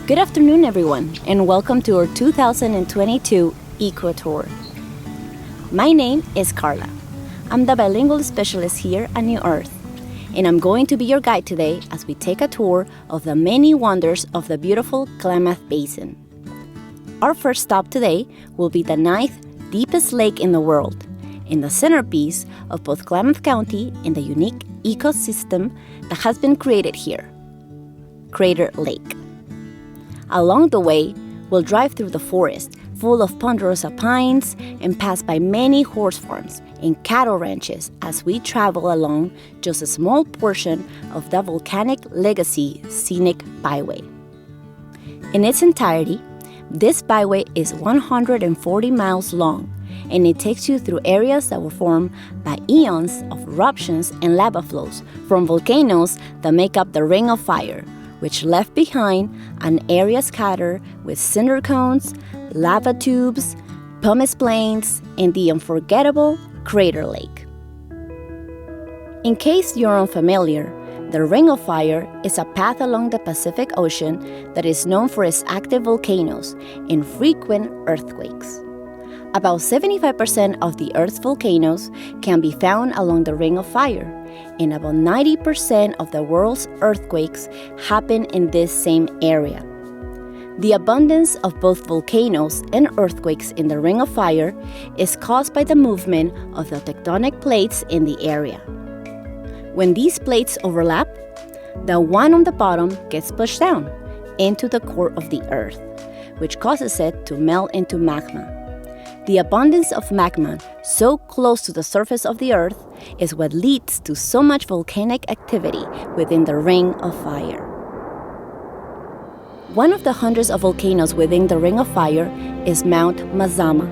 Good afternoon, everyone, and welcome to our 2022 Eco Tour. My name is Carla. I'm the bilingual specialist here at New Earth, and I'm going to be your guide today as we take a tour of the many wonders of the beautiful Klamath Basin. Our first stop today will be the 9th deepest lake in the world, and the centerpiece of both Klamath County and the unique ecosystem that has been created here, Crater Lake. Along the way, we'll drive through the forest full of ponderosa pines and pass by many horse farms and cattle ranches as we travel along just a small portion of the Volcanic Legacy Scenic Byway. In its entirety, this byway is 140 miles long, and it takes you through areas that were formed by eons of eruptions and lava flows from volcanoes that make up the Ring of Fire, which left behind an area scattered with cinder cones, lava tubes, pumice plains, and the unforgettable Crater Lake. In case you're unfamiliar, the Ring of Fire is a path along the Pacific Ocean that is known for its active volcanoes and frequent earthquakes. About 75% of the Earth's volcanoes can be found along the Ring of Fire, and about 90% of the world's earthquakes happen in this same area. The abundance of both volcanoes and earthquakes in the Ring of Fire is caused by the movement of the tectonic plates in the area. When these plates overlap, the one on the bottom gets pushed down into the core of the Earth, which causes it to melt into magma. The abundance of magma so close to the surface of the Earth is what leads to so much volcanic activity within the Ring of Fire. One of the hundreds of volcanoes within the Ring of Fire is Mount Mazama,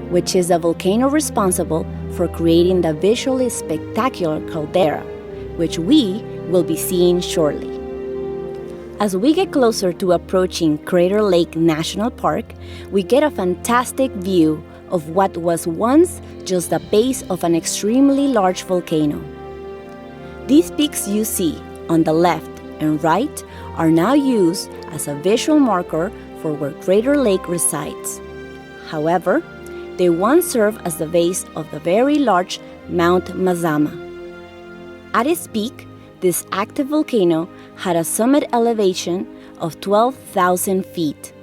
which is the volcano responsible for creating the visually spectacular caldera, which we will be seeing shortly. As we get closer to approaching Crater Lake National Park, we get a fantastic view of what was once just the base of an extremely large volcano. These peaks you see on the left and right are now used as a visual marker for where Crater Lake resides. However, they once served as the base of the very large Mount Mazama. At its peak, this active volcano had a summit elevation of 12,000 feet,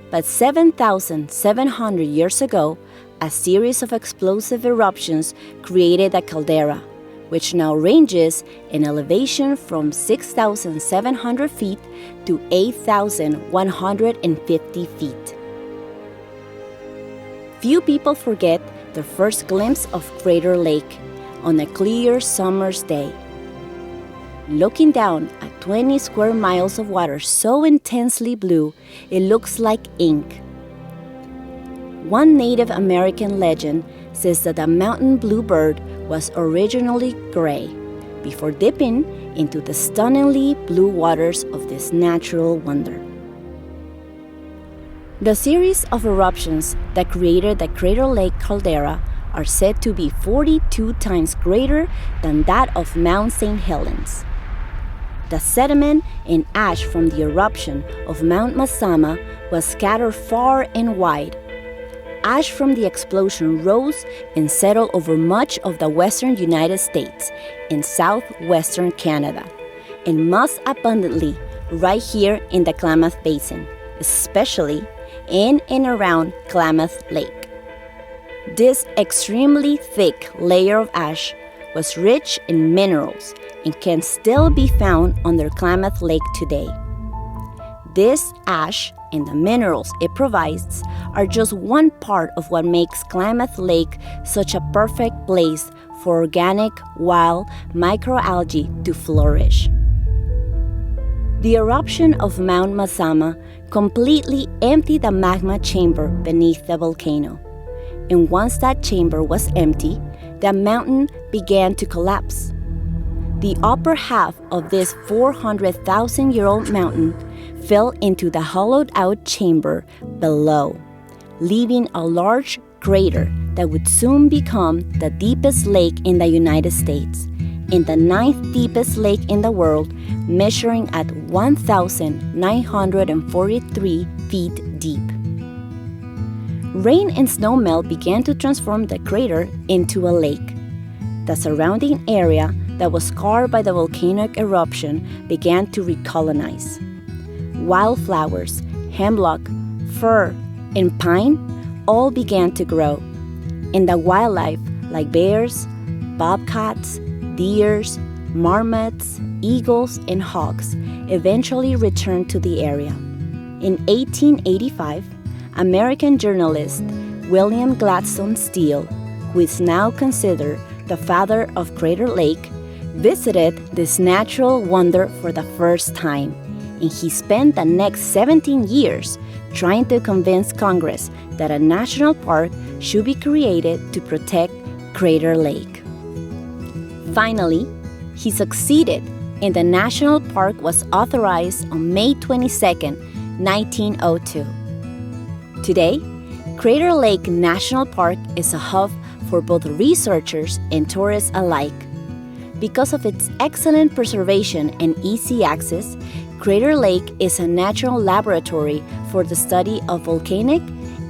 but 7,700 years ago, a series of explosive eruptions created a caldera, which now ranges in elevation from 6,700 feet to 8,150 feet. Few people forget their first glimpse of Crater Lake on a clear summer's day. Looking down at 20 square miles of water so intensely blue, it looks like ink. One Native American legend says that the mountain bluebird was originally gray before dipping into the stunningly blue waters of this natural wonder. The series of eruptions that created the Crater Lake caldera are said to be 42 times greater than that of Mount St. Helens. The sediment and ash from the eruption of Mount Mazama was scattered far and wide. Ash from the explosion rose and settled over much of the western United States and southwestern Canada, and most abundantly right here in the Klamath Basin, especially in and around Klamath Lake. This extremely thick layer of ash was rich in minerals and can still be found under Klamath Lake today. This ash and the minerals it provides are just one part of what makes Klamath Lake such a perfect place for organic wild microalgae to flourish. The eruption of Mount Mazama completely emptied the magma chamber beneath the volcano, and once that chamber was empty, the mountain began to collapse. The upper half of this 400,000-year-old mountain fell into the hollowed-out chamber below, leaving a large crater that would soon become the deepest lake in the United States in the 9th deepest lake in the world, measuring at 1,943 feet deep. Rain and snowmelt began to transform the crater into a lake. The surrounding area that was scarred by the volcanic eruption began to recolonize. Wildflowers, hemlock, fir, and pine all began to grow, and the wildlife like bears, bobcats, deers, marmots, eagles, and hawks eventually returned to the area. In 1885, American journalist William Gladstone Steele, who is now considered the father of Crater Lake, visited this natural wonder for the first time, and he spent the next 17 years trying to convince Congress that a national park should be created to protect Crater Lake. Finally, he succeeded, and the national park was authorized on May 22, 1902. Today, Crater Lake National Park is a hub for both researchers and tourists alike. Because of its excellent preservation and easy access, Crater Lake is a natural laboratory for the study of volcanic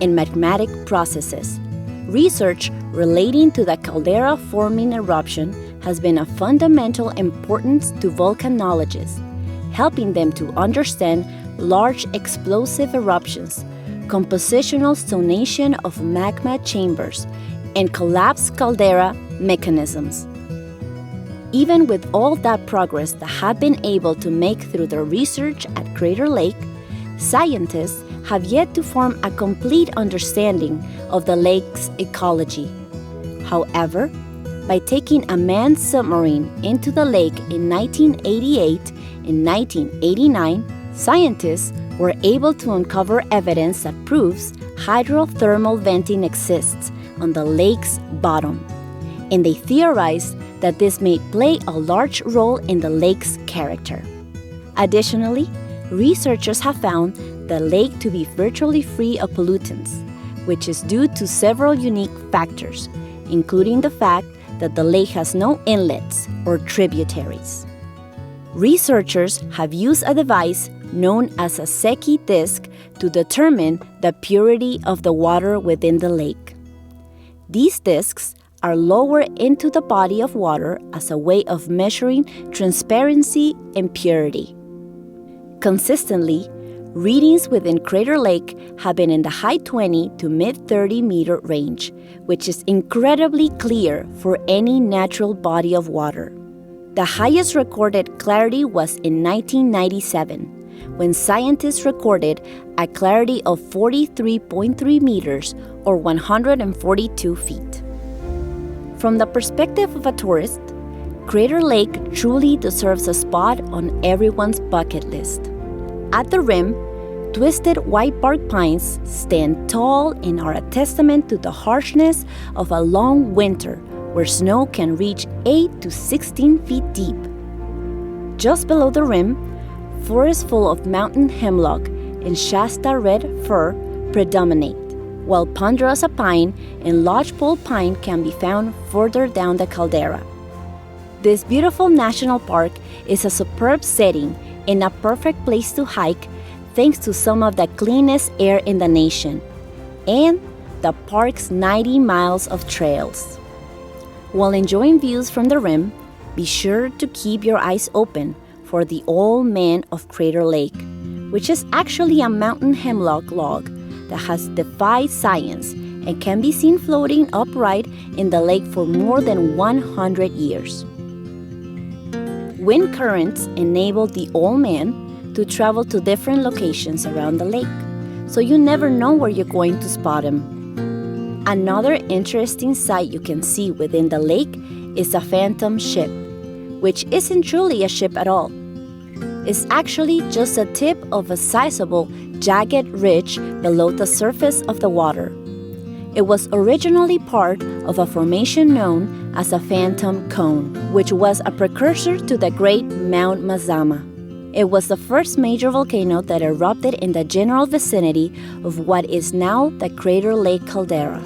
and magmatic processes. Research relating to the caldera-forming eruption has been of fundamental importance to volcanologists, helping them to understand large explosive eruptions, compositional stonation of magma chambers, and collapsed caldera mechanisms. Even with all that progress they have been able to make through their research at Crater Lake, scientists have yet to form a complete understanding of the lake's ecology. However, by taking a manned submarine into the lake in 1988 and 1989, scientists were able to uncover evidence that proves hydrothermal venting exists on the lake's bottom, and they theorized that this may play a large role in the lake's character. Additionally, researchers have found the lake to be virtually free of pollutants, which is due to several unique factors, including the fact that the lake has no inlets or tributaries. Researchers have used a device known as a Secchi disc to determine the purity of the water within the lake. These discs are lowered into the body of water as a way of measuring transparency and purity. Consistently, readings within Crater Lake have been in the high 20 to mid 30 meter range, which is incredibly clear for any natural body of water. The highest recorded clarity was in 1997, when scientists recorded a clarity of 43.3 meters or 142 feet. From the perspective of a tourist, Crater Lake truly deserves a spot on everyone's bucket list. At the rim, twisted white-bark pines stand tall and are a testament to the harshness of a long winter where snow can reach 8 to 16 feet deep. Just below the rim, forests full of mountain hemlock and Shasta red fir predominate, while ponderosa pine and lodgepole pine can be found further down the caldera. This beautiful national park is a superb setting and a perfect place to hike thanks to some of the cleanest air in the nation and the park's 90 miles of trails. While enjoying views from the rim, be sure to keep your eyes open for the Old Man of Crater Lake, which is actually a mountain hemlock log that has defied science and can be seen floating upright in the lake for more than 100 years. Wind currents enable the Old Man to travel to different locations around the lake, so you never know where you're going to spot him. Another interesting sight you can see within the lake is a phantom ship, which isn't truly a ship at all. It's actually just a tip of a sizable, jagged ridge below the surface of the water. It was originally part of a formation known as a phantom cone, which was a precursor to the great Mount Mazama. It was the first major volcano that erupted in the general vicinity of what is now the Crater Lake caldera,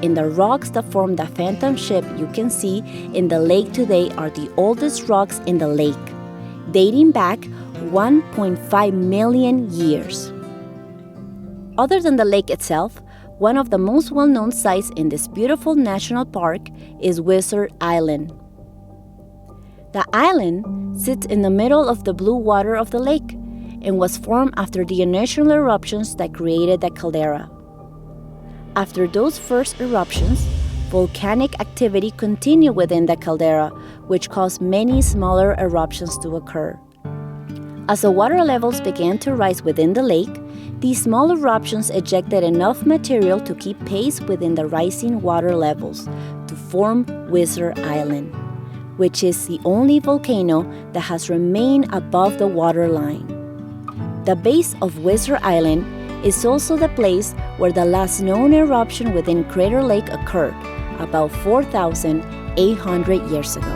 and the rocks that form the phantom ship you can see in the lake today are the oldest rocks in the lake, dating back 1.5 million years. Other than the lake itself, one of the most well-known sites in this beautiful national park is Wizard Island. The island sits in the middle of the blue water of the lake and was formed after the initial eruptions that created the caldera. After those first eruptions, volcanic activity continued within the caldera, which caused many smaller eruptions to occur. As the water levels began to rise within the lake, these small eruptions ejected enough material to keep pace within the rising water levels to form Wizard Island, which is the only volcano that has remained above the water line. The base of Wizard Island is also the place where the last known eruption within Crater Lake occurred, about 4,800 years ago.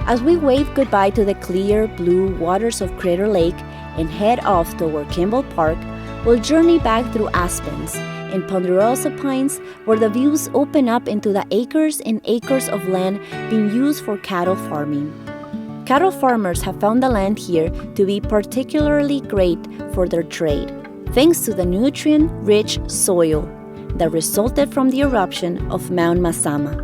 As we wave goodbye to the clear blue waters of Crater Lake and head off toward Kimball Park, we'll journey back through aspens and ponderosa pines where the views open up into the acres and acres of land being used for cattle farming. Cattle farmers have found the land here to be particularly great for their trade, thanks to the nutrient-rich soil that resulted from the eruption of Mount Mazama.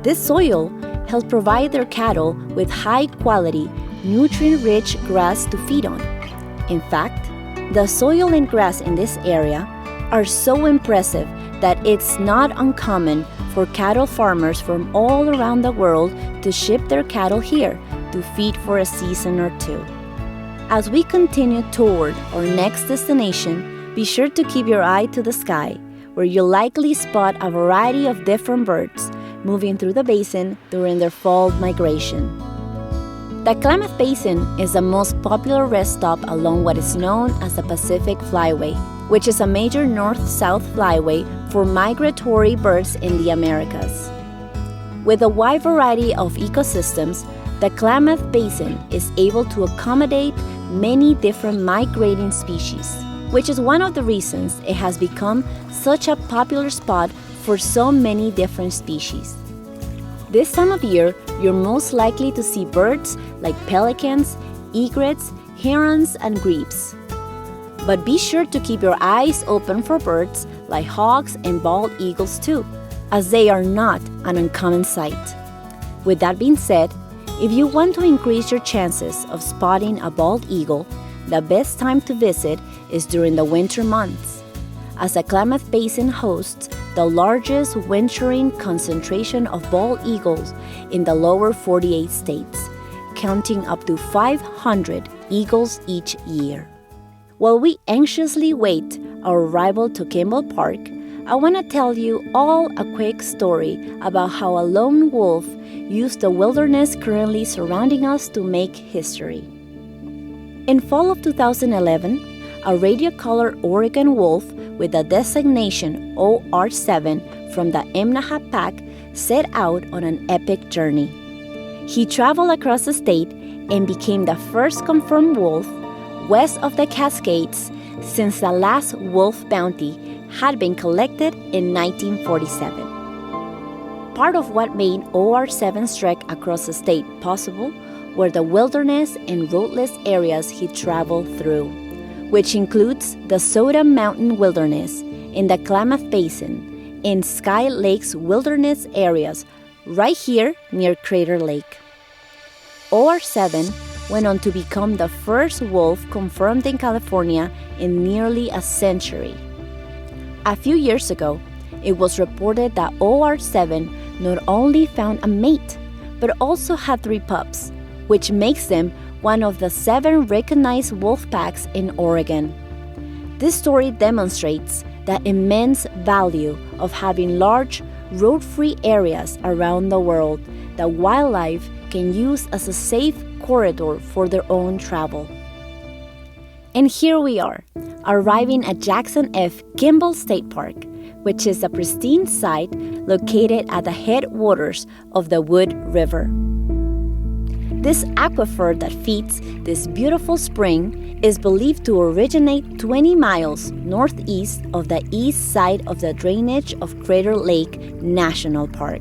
This soil helps provide their cattle with high-quality, nutrient-rich grass to feed on. In fact, the soil and grass in this area are so impressive that it's not uncommon for cattle farmers from all around the world to ship their cattle here to feed for a season or two. As we continue toward our next destination, be sure to keep your eye to the sky, where you'll likely spot a variety of different birds moving through the basin during their fall migration. The Klamath Basin is the most popular rest stop along what is known as the Pacific Flyway, which is a major north-south flyway for migratory birds in the Americas. With a wide variety of ecosystems, the Klamath Basin is able to accommodate many different migrating species, which is one of the reasons it has become such a popular spot for so many different species. This time of year, you're most likely to see birds like pelicans, egrets, herons, and grebes. But be sure to keep your eyes open for birds like hawks and bald eagles too, as they are not an uncommon sight. With that being said, if you want to increase your chances of spotting a bald eagle, the best time to visit is during the winter months, as the Klamath Basin hosts the largest wintering concentration of bald eagles in the lower 48 states, counting up to 500 eagles each year. While we anxiously wait our arrival to Kimball Park, I want to tell you all a quick story about how a lone wolf used the wilderness currently surrounding us to make history. In fall of 2011, a radio-colored Oregon wolf with the designation OR7 from the Imnaha Pack set out on an epic journey. He traveled across the state and became the first confirmed wolf west of the Cascades since the last wolf bounty had been collected in 1947. Part of what made OR7's trek across the state possible were the wilderness and roadless areas he traveled through, which includes the Soda Mountain Wilderness in the Klamath Basin and Sky Lake's wilderness areas right here near Crater Lake. OR7 went on to become the first wolf confirmed in California in nearly a century. A few years ago, it was reported that OR7 not only found a mate, but also had 3 pups, which makes them one of the 7 recognized wolf packs in Oregon. This story demonstrates the immense value of having large, road-free areas around the world that wildlife can use as a safe corridor for their own travel. And here we are, arriving at Jackson F. Kimball State Park, which is a pristine site located at the headwaters of the Wood River. This aquifer that feeds this beautiful spring is believed to originate 20 miles northeast of the east side of the drainage of Crater Lake National Park.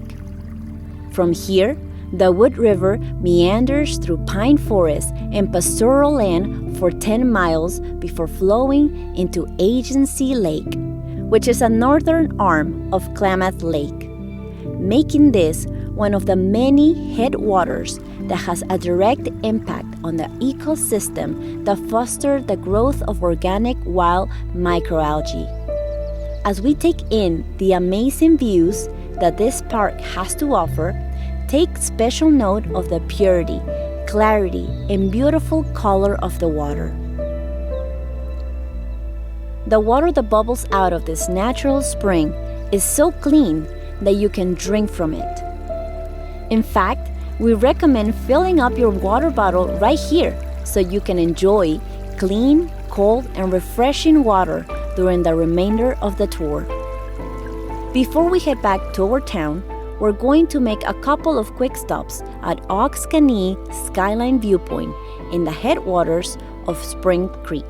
From here, the Wood River meanders through pine forest and pastoral land for 10 miles before flowing into Agency Lake, which is a northern arm of Klamath Lake, making this one of the many headwaters that has a direct impact on the ecosystem that foster the growth of organic wild microalgae. As we take in the amazing views that this park has to offer, take special note of the purity, clarity, and beautiful color of the water. The water that bubbles out of this natural spring is so clean that you can drink from it. In fact, we recommend filling up your water bottle right here so you can enjoy clean, cold, and refreshing water during the remainder of the tour. Before we head back toward town, we're going to make a couple of quick stops at Ox Caney Skyline Viewpoint in the headwaters of Spring Creek.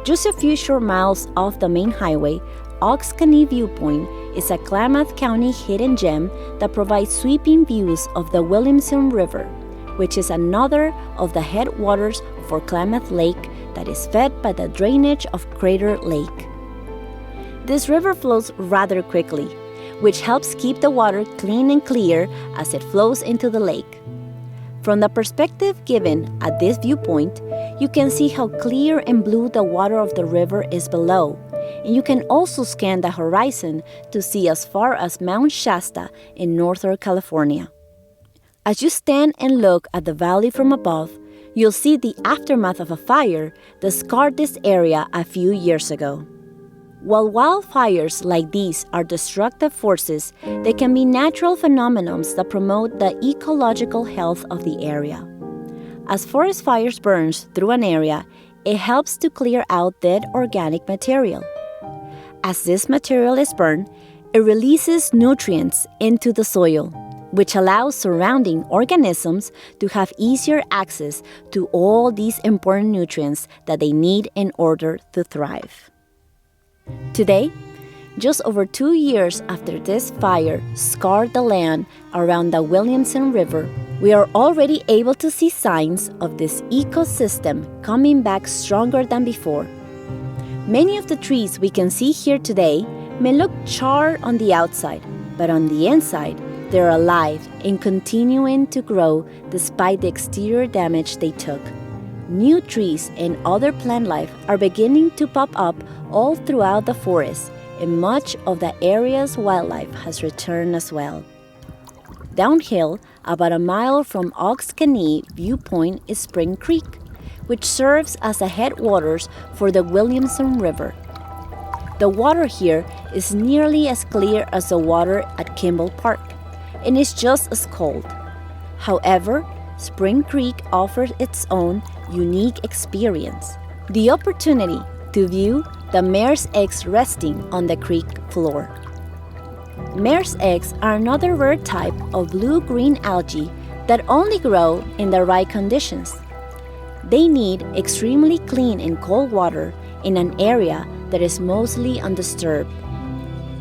Just a few short miles off the main highway, Ox Caney Viewpoint is a Klamath County hidden gem that provides sweeping views of the Williamson River, which is another of the headwaters for Klamath Lake that is fed by the drainage of Crater Lake. This river flows rather quickly, which helps keep the water clean and clear as it flows into the lake. From the perspective given at this viewpoint, you can see how clear and blue the water of the river is below, and you can also scan the horizon to see as far as Mount Shasta in Northern California. As you stand and look at the valley from above, you'll see the aftermath of a fire that scarred this area a few years ago. While wildfires like these are destructive forces, they can be natural phenomena that promote the ecological health of the area. As forest fires burn through an area, it helps to clear out dead organic material. As this material is burned, it releases nutrients into the soil, which allows surrounding organisms to have easier access to all these important nutrients that they need in order to thrive. Today, just over 2 years after this fire scarred the land around the Williamson River, we are already able to see signs of this ecosystem coming back stronger than before. Many of the trees we can see here today may look charred on the outside, but on the inside, they're alive and continuing to grow despite the exterior damage they took. New trees and other plant life are beginning to pop up all throughout the forest, and much of the area's wildlife has returned as well. Downhill, about a mile from Ox Caney Viewpoint is Spring Creek, which serves as a headwaters for the Williamson River. The water here is nearly as clear as the water at Kimball Park, and is just as cold. However, Spring Creek offers its own unique experience, the opportunity to view the mare's eggs resting on the creek floor. Mare's eggs are another rare type of blue-green algae that only grow in the right conditions. They need extremely clean and cold water in an area that is mostly undisturbed.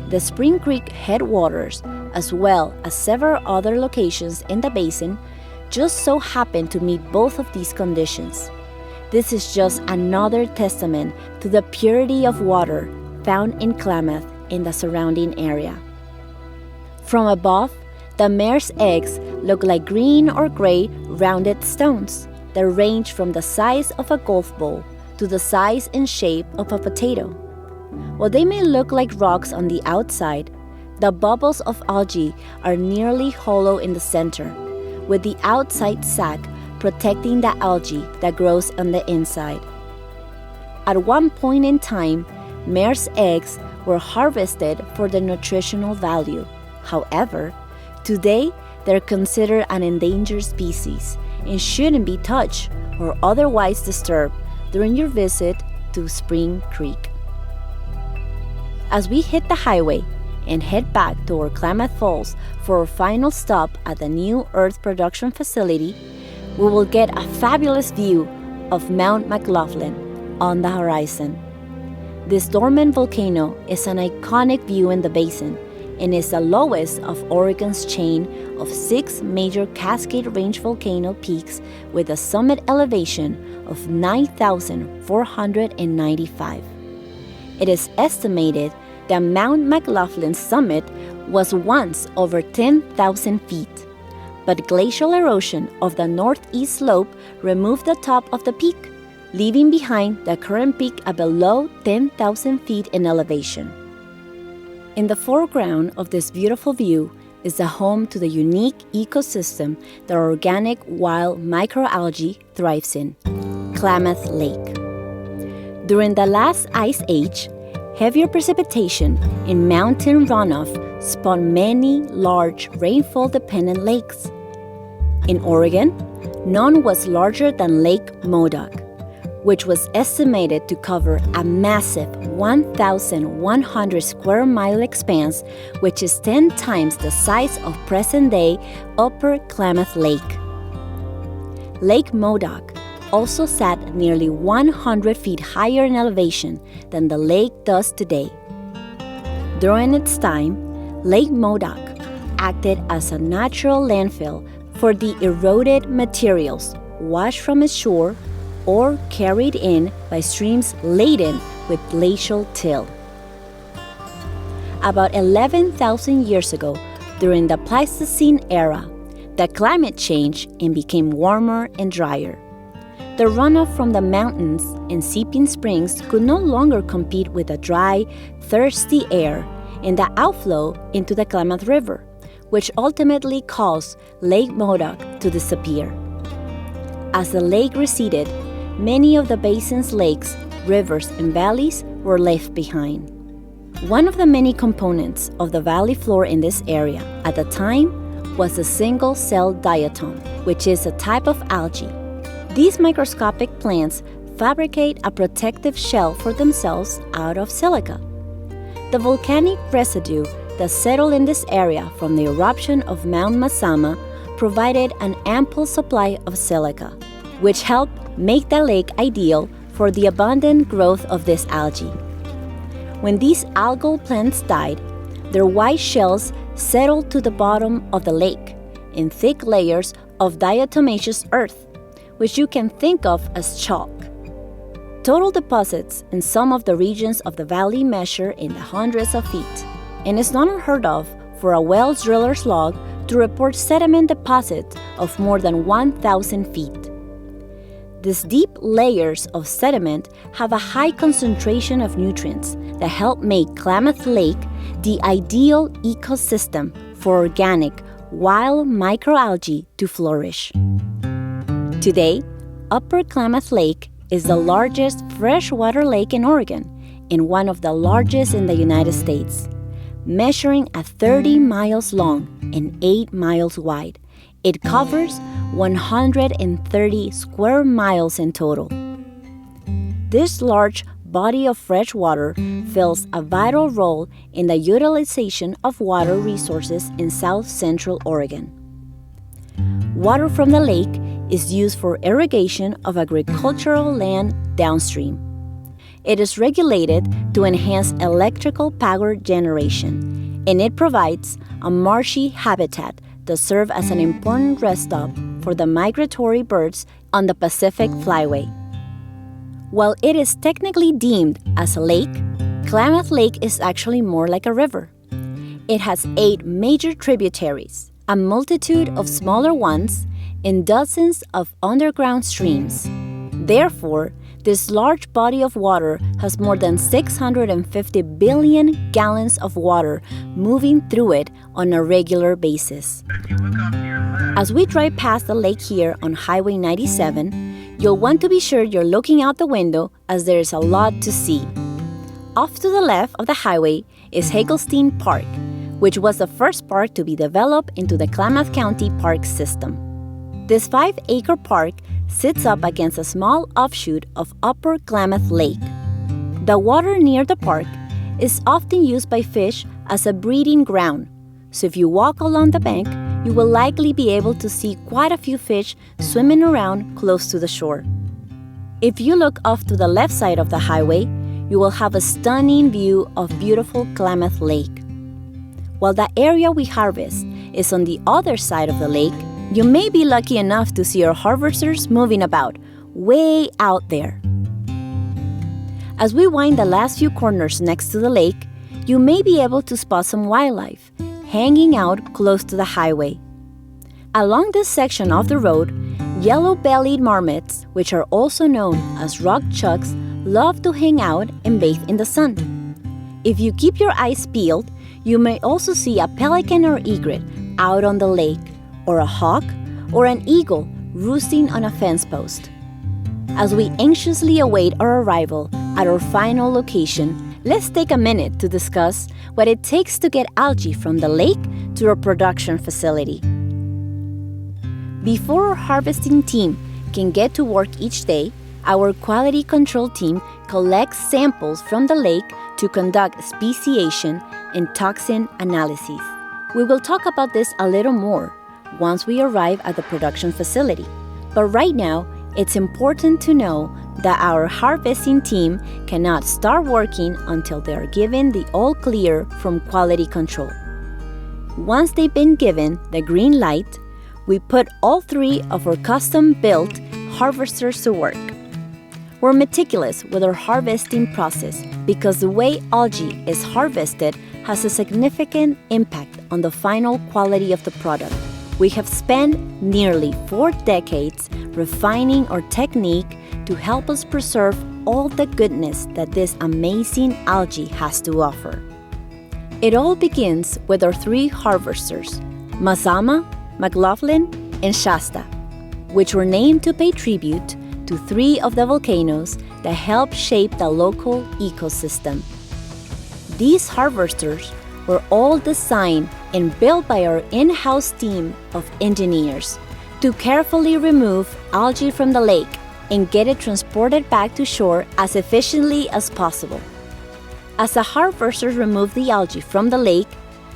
The Spring Creek headwaters, as well as several other locations in the basin, just so happen to meet both of these conditions. This is just another testament to the purity of water found in Klamath and the surrounding area. From above, the mare's eggs look like green or gray rounded stones that range from the size of a golf ball to the size and shape of a potato. While they may look like rocks on the outside, the bubbles of algae are nearly hollow in the center, with the outside sac protecting the algae that grows on the inside. At one point in time, mare's eggs were harvested for their nutritional value. However, today they're considered an endangered species and shouldn't be touched or otherwise disturbed during your visit to Spring Creek. As we hit the highway and head back toward Klamath Falls for our final stop at the new earth production facility, we will get a fabulous view of Mount McLaughlin on the horizon. This dormant volcano is an iconic view in the basin and is the lowest of Oregon's chain of 6 major Cascade Range volcano peaks with a summit elevation of 9,495. It is estimated that Mount McLaughlin's summit was once over 10,000 feet, but glacial erosion of the northeast slope removed the top of the peak, leaving behind the current peak at below 10,000 feet in elevation. In the foreground of this beautiful view is the home to the unique ecosystem that organic wild microalgae thrives in, Klamath Lake. During the last ice age, heavier precipitation and mountain runoff spawned many large rainfall-dependent lakes. In Oregon, none was larger than Lake Modoc, which was estimated to cover a massive 1,100 square mile expanse, which is 10 times the size of present-day Upper Klamath Lake. Lake Modoc also sat nearly 100 feet higher in elevation than the lake does today. During its time, Lake Modoc acted as a natural landfill for the eroded materials washed from its shore or carried in by streams laden with glacial till. About 11,000 years ago, during the Pleistocene era, the climate changed and became warmer and drier. The runoff from the mountains and seeping springs could no longer compete with the dry, thirsty air and the outflow into the Klamath River, which ultimately caused Lake Modoc to disappear. As the lake receded, many of the basin's lakes, rivers, and valleys were left behind. One of the many components of the valley floor in this area at the time was the single-cell diatom, which is a type of algae. These microscopic plants fabricate a protective shell for themselves out of silica. The volcanic residue that settled in this area from the eruption of Mount Mazama provided an ample supply of silica, which helped make the lake ideal for the abundant growth of this algae. When these algal plants died, their white shells settled to the bottom of the lake in thick layers of diatomaceous earth, which you can think of as chalk. Total deposits in some of the regions of the valley measure in the hundreds of feet, and it's not unheard of for a well driller's log to report sediment deposits of more than 1,000 feet. These deep layers of sediment have a high concentration of nutrients that help make Klamath Lake the ideal ecosystem for organic wild microalgae to flourish. Today, Upper Klamath Lake is the largest freshwater lake in Oregon and one of the largest in the United States. Measuring at 30 miles long and 8 miles wide, it covers 130 square miles in total. This large body of fresh water fills a vital role in the utilization of water resources in South Central Oregon. Water from the lake is used for irrigation of agricultural land downstream. It is regulated to enhance electrical power generation, and it provides a marshy habitat that serves as an important rest stop for the migratory birds on the Pacific Flyway. While it is technically deemed as a lake, Klamath Lake is actually more like a river. It has 8 major tributaries, a multitude of smaller ones, and dozens of underground streams. Therefore, this large body of water has more than 650 billion gallons of water moving through it on a regular basis. As we drive past the lake here on Highway 97, you'll want to be sure you're looking out the window as there is a lot to see. Off to the left of the highway is Hagelstein Park, which was the first park to be developed into the Klamath County Park System. This 5-acre park sits up against a small offshoot of Upper Klamath Lake. The water near the park is often used by fish as a breeding ground, so if you walk along the bank, you will likely be able to see quite a few fish swimming around close to the shore. If you look off to the left side of the highway, you will have a stunning view of beautiful Klamath Lake. While the area we harvest is on the other side of the lake, you may be lucky enough to see our harvesters moving about, way out there. As we wind the last few corners next to the lake, you may be able to spot some wildlife hanging out close to the highway. Along this section of the road, yellow-bellied marmots, which are also known as rock chucks, love to hang out and bathe in the sun. If you keep your eyes peeled, you may also see a pelican or egret out on the lake, or a hawk or an eagle roosting on a fence post. As we anxiously await our arrival at our final location, let's take a minute to discuss what it takes to get algae from the lake to our production facility. Before our harvesting team can get to work each day, our quality control team collects samples from the lake to conduct speciation and toxin analyses. We will talk about this a little more once we arrive at the production facility. But right now, it's important to know that our harvesting team cannot start working until they are given the all clear from quality control. Once they've been given the green light, we put all 3 of our custom-built harvesters to work. We're meticulous with our harvesting process because the way algae is harvested has a significant impact on the final quality of the product. We have spent nearly 4 decades refining our technique to help us preserve all the goodness that this amazing algae has to offer. It all begins with our 3 harvesters, Mazama, McLaughlin, and Shasta, which were named to pay tribute to 3 of the volcanoes that helped shape the local ecosystem. These harvesters were all designed and built by our in-house team of engineers to carefully remove algae from the lake and get it transported back to shore as efficiently as possible. As the harvesters remove the algae from the lake,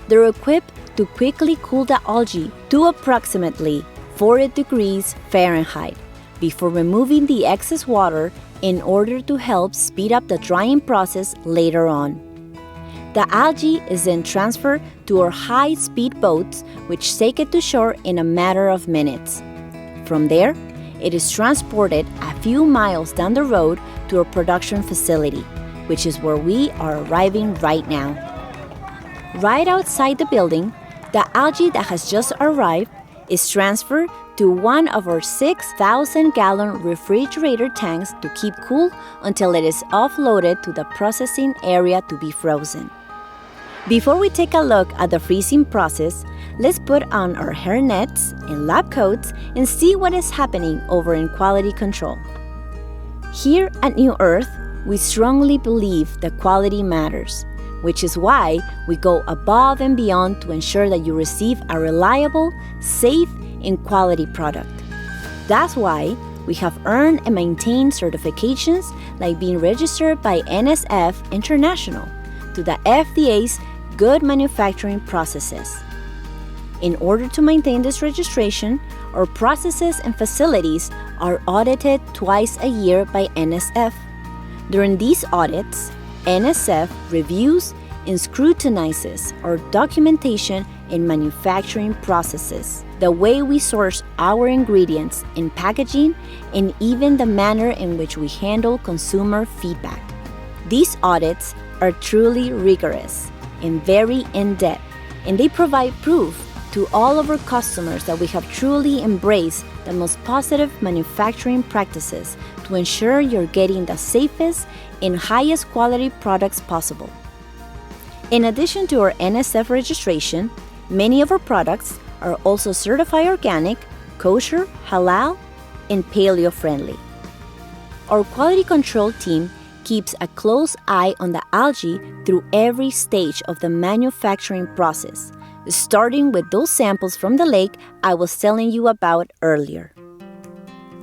they're equipped to quickly cool the algae to approximately 40 degrees Fahrenheit before removing the excess water in order to help speed up the drying process later on. The algae is then transferred to our high-speed boats, which take it to shore in a matter of minutes. From there, it is transported a few miles down the road to our production facility, which is where we are arriving right now. Right outside the building, the algae that has just arrived is transferred to one of our 6,000-gallon refrigerator tanks to keep cool until it is offloaded to the processing area to be frozen. Before we take a look at the freezing process, let's put on our hairnets and lab coats and see what is happening over in quality control. Here at New Earth, we strongly believe that quality matters, which is why we go above and beyond to ensure that you receive a reliable, safe, and quality product. That's why we have earned and maintained certifications like being registered by NSF International to the FDA's Good Manufacturing Processes. In order to maintain this registration, our processes and facilities are audited twice a year by NSF. During these audits, NSF reviews and scrutinizes our documentation and manufacturing processes, the way we source our ingredients in packaging, and even the manner in which we handle consumer feedback. These audits are truly rigorous and very in-depth, and they provide proof to all of our customers that we have truly embraced the most positive manufacturing practices to ensure you're getting the safest and highest quality products possible. In addition to our NSF registration, many of our products are also certified organic, kosher, halal, and paleo-friendly. Our quality control team keeps a close eye on the algae through every stage of the manufacturing process, starting with those samples from the lake I was telling you about earlier.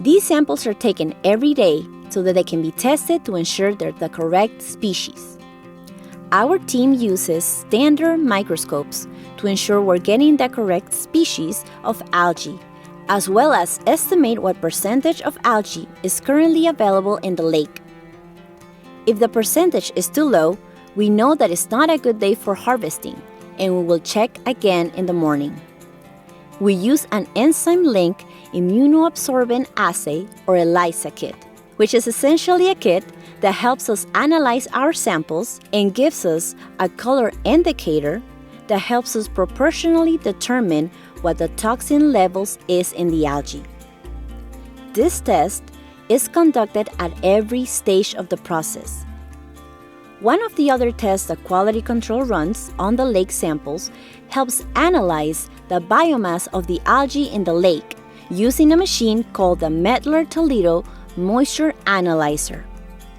These samples are taken every day so that they can be tested to ensure they're the correct species. Our team uses standard microscopes to ensure we're getting the correct species of algae, as well as estimate what percentage of algae is currently available in the lake. If the percentage is too low, we know that it's not a good day for harvesting, and we will check again in the morning. We use an enzyme-linked immunoabsorbent assay or ELISA kit, which is essentially a kit that helps us analyze our samples and gives us a color indicator that helps us proportionally determine what the toxin levels is in the algae. This test is conducted at every stage of the process. One of the other tests that quality control runs on the lake samples helps analyze the biomass of the algae in the lake using a machine called the Mettler-Toledo Moisture Analyzer.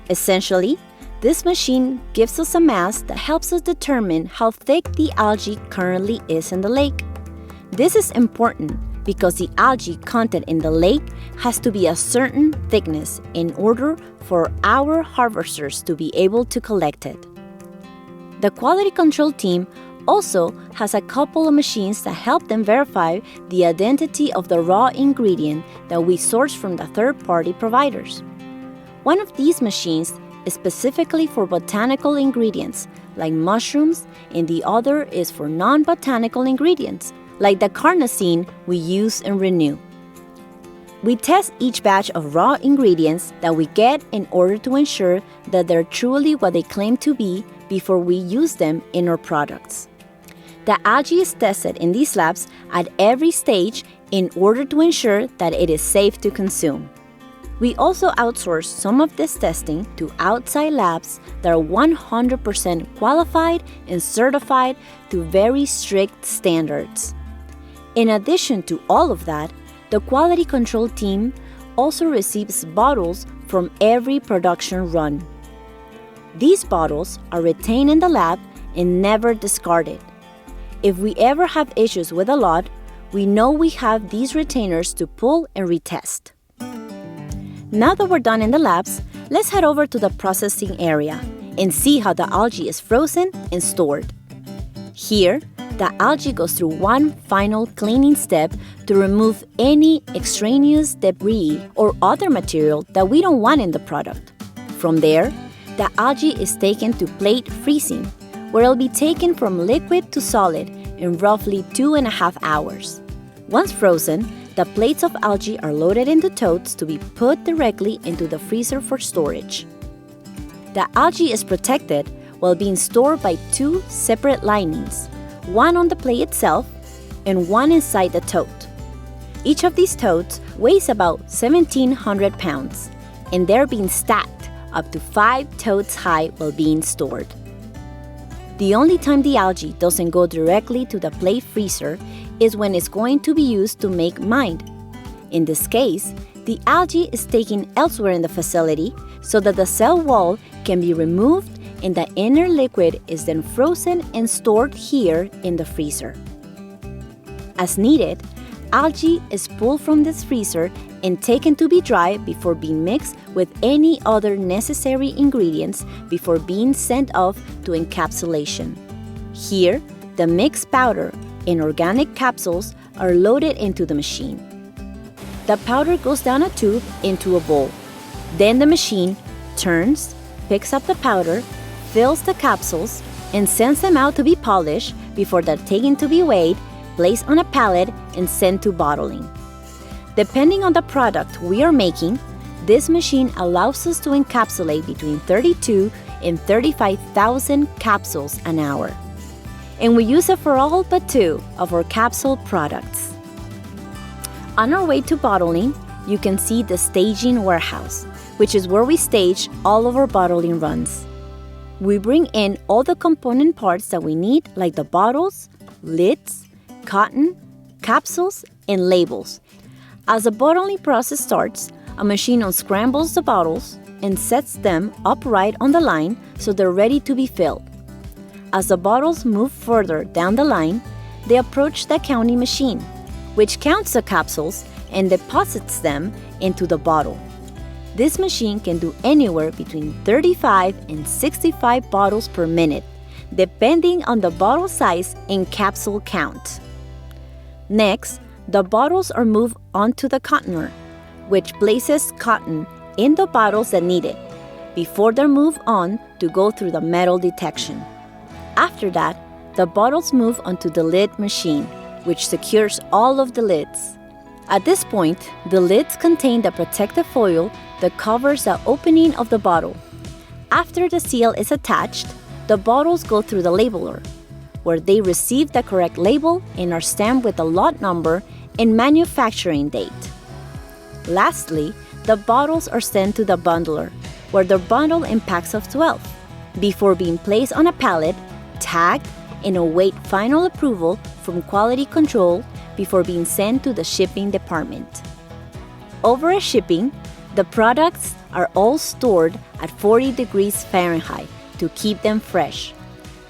Essentially, this machine gives us a mass that helps us determine how thick the algae currently is in the lake. This is important because the algae content in the lake has to be a certain thickness in order for our harvesters to be able to collect it. The quality control team also has a couple of machines that help them verify the identity of the raw ingredient that we source from the third-party providers. One of these machines is specifically for botanical ingredients, like mushrooms, and the other is for non-botanical ingredients, like the carnosine we use in Renew. We test each batch of raw ingredients that we get in order to ensure that they're truly what they claim to be before we use them in our products. The algae is tested in these labs at every stage in order to ensure that it is safe to consume. We also outsource some of this testing to outside labs that are 100% qualified and certified to very strict standards. In addition to all of that, the quality control team also receives bottles from every production run. These bottles are retained in the lab and never discarded. If we ever have issues with a lot, we know we have these retainers to pull and retest. Now that we're done in the labs, let's head over to the processing area and see how the algae is frozen and stored. Here, the algae goes through one final cleaning step to remove any extraneous debris or other material that we don't want in the product. From there, the algae is taken to plate freezing, where it'll be taken from liquid to solid in roughly 2.5 hours. Once frozen, the plates of algae are loaded into totes to be put directly into the freezer for storage. The algae is protected while being stored by two separate linings, one on the plate itself and one inside the tote. Each of these totes weighs about 1,700 pounds, and they're being stacked up to 5 totes high while being stored. The only time the algae doesn't go directly to the plate freezer is when it's going to be used to make mind. In this case, the algae is taken elsewhere in the facility so that the cell wall can be removed and the inner liquid is then frozen and stored here in the freezer. As needed, algae is pulled from this freezer and taken to be dry before being mixed with any other necessary ingredients before being sent off to encapsulation. Here, the mixed powder and organic capsules are loaded into the machine. The powder goes down a tube into a bowl. Then the machine turns, picks up the powder, fills the capsules, and sends them out to be polished before they're taken to be weighed, placed on a pallet, and sent to bottling. Depending on the product we are making, this machine allows us to encapsulate between 32 and 35,000 capsules an hour. And we use it for all but 2 of our capsule products. On our way to bottling, you can see the staging warehouse, which is where we stage all of our bottling runs. We bring in all the component parts that we need, like the bottles, lids, cotton, capsules, and labels. As the bottling process starts, a machine unscrambles the bottles and sets them upright on the line so they're ready to be filled. As the bottles move further down the line, they approach the counting machine, which counts the capsules and deposits them into the bottle. This machine can do anywhere between 35 and 65 bottles per minute, depending on the bottle size and capsule count. Next, the bottles are moved onto the cottoner, which places cotton in the bottles that need it, before they're moved on to go through the metal detection. After that, the bottles move onto the lid machine, which secures all of the lids. At this point, the lids contain the protective foil that covers the opening of the bottle. After the seal is attached, the bottles go through the labeler, where they receive the correct label and are stamped with the lot number and manufacturing date. Lastly, the bottles are sent to the bundler, where they're bundled in packs of 12, before being placed on a pallet, tagged, and await final approval from quality control before being sent to the shipping department. Over shipping, the products are all stored at 40 degrees Fahrenheit to keep them fresh.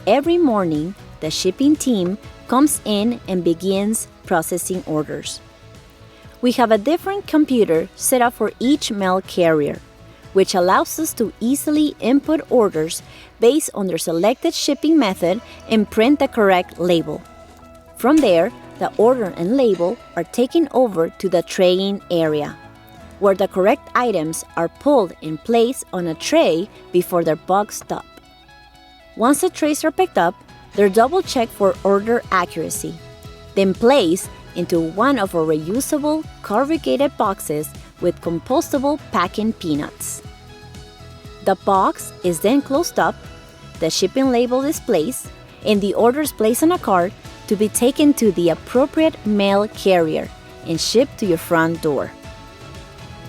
Every morning, the shipping team comes in and begins processing orders. We have a different computer set up for each mail carrier, which allows us to easily input orders based on their selected shipping method and print the correct label. From there, the order and label are taken over to the traying area, where the correct items are pulled and placed on a tray before they're boxed up. Once the trays are picked up, they're double-checked for order accuracy, then placed into one of our reusable corrugated boxes with compostable packing peanuts. The box is then closed up, the shipping label is placed, and the order is placed on a cart to be taken to the appropriate mail carrier and shipped to your front door.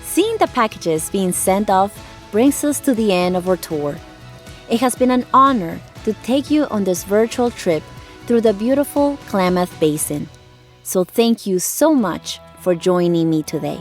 Seeing the packages being sent off brings us to the end of our tour. It has been an honor to take you on this virtual trip through the beautiful Klamath Basin. So thank you so much for joining me today.